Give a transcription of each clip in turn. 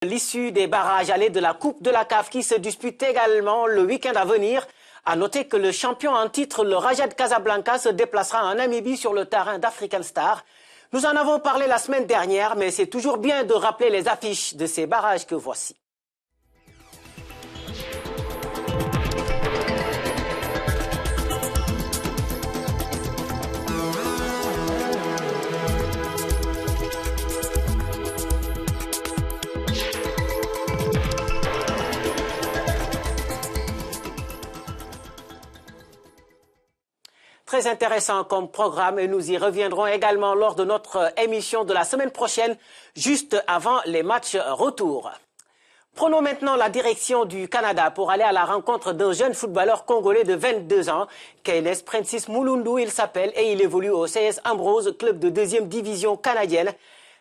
L'issue des barrages allés de la Coupe de la CAF qui se dispute également le week-end à venir. À noter que le champion en titre, le Raja de Casablanca, se déplacera en Namibie sur le terrain d'African Star. Nous en avons parlé la semaine dernière, mais c'est toujours bien de rappeler les affiches de ces barrages que voici. Très intéressant comme programme et nous y reviendrons également lors de notre émission de la semaine prochaine, juste avant les matchs retour. Prenons maintenant la direction du Canada pour aller à la rencontre d'un jeune footballeur congolais de 22 ans, Keynes Francis Mulundu, il s'appelle, et il évolue au CS Ambrose, club de 2e division canadienne.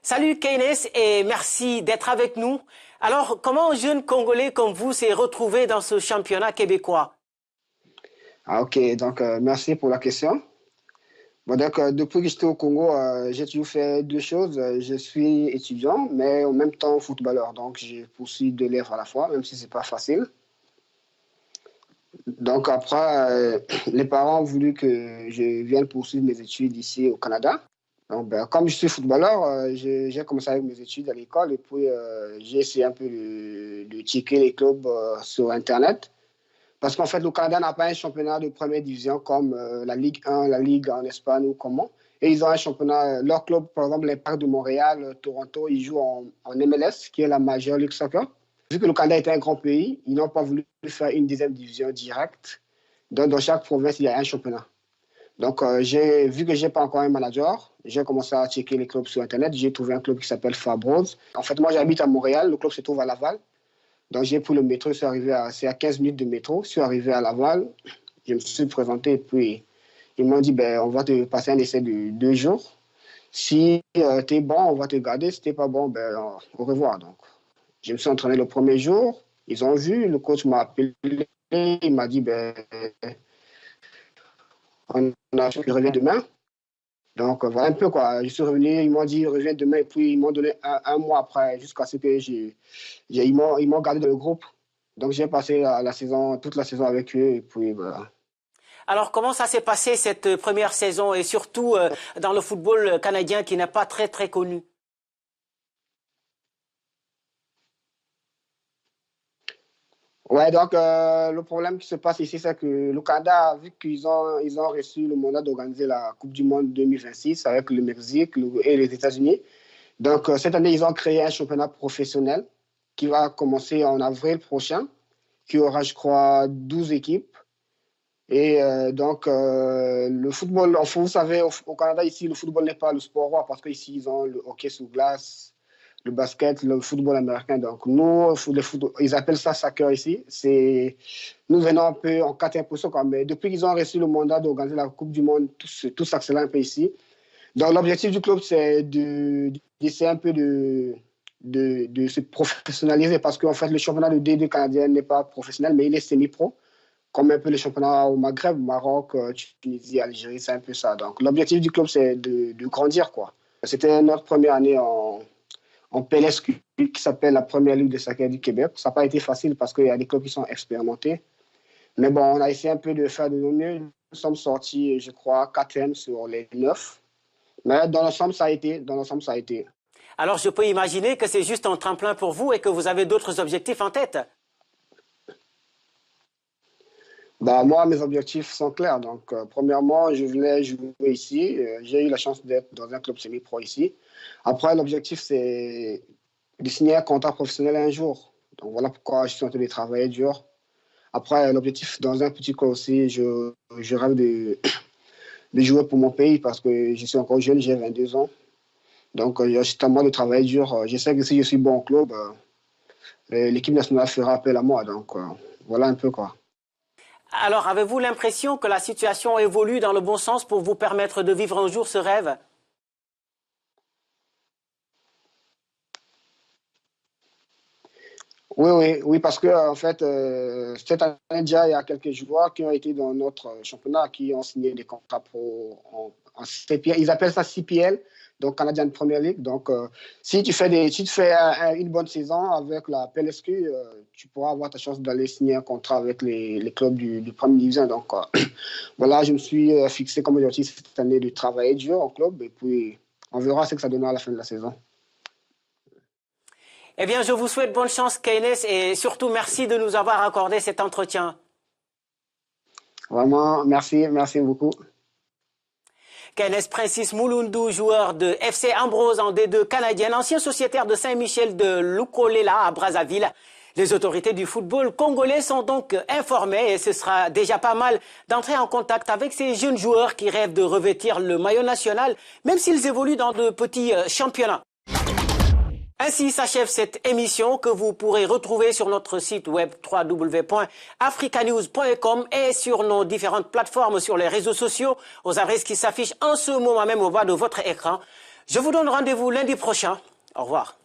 Salut Keynes et merci d'être avec nous. Alors, comment un jeune Congolais comme vous s'est retrouvé dans ce championnat québécois ? Ok, donc merci pour la question. Bon, donc, depuis que j'étais au Congo, j'ai toujours fait deux choses. Je suis étudiant, mais en même temps footballeur. Donc, je poursuis deux lèvres à la fois, même si ce n'est pas facile. Donc, après, les parents ont voulu que je vienne poursuivre mes études ici au Canada. Donc, comme je suis footballeur, j'ai commencé avec mes études à l'école et puis j'ai essayé un peu de checker les clubs sur Internet. Parce qu'en fait, le Canada n'a pas un championnat de première division comme la Ligue 1, la Ligue en Espagne ou comment. Et ils ont un championnat, leur club, par exemple, l'Impact de Montréal, Toronto, ils jouent en MLS, qui est la Major League Soccer. Vu que le Canada était un grand pays, ils n'ont pas voulu faire une 10e division directe. Donc, dans chaque province, il y a un championnat. Donc, vu que je n'ai pas encore un manager, j'ai commencé à checker les clubs sur Internet. J'ai trouvé un club qui s'appelle Fabrose. En fait, moi, j'habite à Montréal. Le club se trouve à Laval. Donc, j'ai pris le métro, c'est à 15 minutes de métro. Je suis arrivé à Laval, je me suis présenté et puis ils m'ont dit on va te passer un essai de 2 jours. Si tu es bon, on va te garder. Si tu n'es pas bon, au revoir. Donc, je me suis entraîné le premier jour. Ils ont vu, le coach m'a appelé, il m'a dit on a tu reviens demain. Donc, voilà un peu quoi. Je suis revenu, ils m'ont dit reviens demain et puis ils m'ont donné un mois après jusqu'à ce que ils m'ont gardé dans le groupe. Donc, j'ai passé toute la saison avec eux et puis voilà. Alors, comment ça s'est passé cette première saison et surtout dans le football canadien qui n'est pas très très connu? Ouais, donc le problème qui se passe ici, c'est que le Canada, vu qu'ils ont reçu le mandat d'organiser la Coupe du Monde 2026 avec le Mexique et les États-Unis. Donc, cette année, ils ont créé un championnat professionnel qui va commencer en avril prochain, qui aura, je crois, 12 équipes. Et donc, le football, enfin, vous savez, au Canada, ici, le football n'est pas le sport roi parce qu'ici, ils ont le hockey sur glace, le basket, le football américain. Donc, nous, ils appellent ça soccer ici. Nous venons un peu en quatrième position, mais depuis qu'ils ont reçu le mandat d'organiser la Coupe du Monde, tout s'accélère un peu ici. Donc, l'objectif du club, c'est d'essayer un peu de se professionnaliser parce qu'en fait, le championnat de D2 canadien n'est pas professionnel, mais il est semi-pro, comme un peu les championnats au Maghreb, Maroc, Tunisie, Algérie, c'est un peu ça. Donc, l'objectif du club, c'est de grandir, quoi. C'était notre première année en PLSQ, qui s'appelle la Première Ligue de soccer du Québec. Ça n'a pas été facile parce qu'il y a des clubs qui sont expérimentés. Mais bon, on a essayé un peu de faire de nos mieux. Nous sommes sortis, je crois, 4e sur les 9. Mais dans l'ensemble, ça a été. Alors, je peux imaginer que c'est juste un tremplin pour vous et que vous avez d'autres objectifs en tête. Moi, mes objectifs sont clairs. Donc, premièrement, je voulais jouer ici. J'ai eu la chance d'être dans un club semi-pro ici. Après, l'objectif, c'est de signer un contrat professionnel un jour. Donc, voilà pourquoi je suis en train de travailler dur. Après, l'objectif, dans un petit cas aussi, je rêve de jouer pour mon pays parce que je suis encore jeune, j'ai 22 ans. Donc, c'est à moi de travailler dur. Je sais que si je suis bon au club, l'équipe nationale fera appel à moi. Donc, voilà un peu quoi. Alors, avez-vous l'impression que la situation évolue dans le bon sens pour vous permettre de vivre un jour ce rêve? Oui, parce que en fait, cette année déjà, il y a quelques joueurs qui ont été dans notre championnat, qui ont signé des contrats pro en CPL. Ils appellent ça CPL, donc Canadian Premier League. Donc, si tu fais une bonne saison avec la PLSQ, tu pourras avoir ta chance d'aller signer un contrat avec les clubs du Premier Division. Donc, voilà, je me suis fixé comme objectif cette année de travailler dur en club et puis on verra ce que ça donnera à la fin de la saison. Eh bien, je vous souhaite bonne chance, Keynes, et surtout merci de nous avoir accordé cet entretien. Vraiment, merci beaucoup. Keynes Francis Mulundu, joueur de FC Ambrose en D2 canadienne, ancien sociétaire de Saint-Michel de Lukolela à Brazzaville. Les autorités du football congolais sont donc informées et ce sera déjà pas mal d'entrer en contact avec ces jeunes joueurs qui rêvent de revêtir le maillot national, même s'ils évoluent dans de petits championnats. Ainsi s'achève cette émission que vous pourrez retrouver sur notre site web www.africanews.com et sur nos différentes plateformes sur les réseaux sociaux aux adresses qui s'affichent en ce moment même au bas de votre écran. Je vous donne rendez-vous lundi prochain. Au revoir.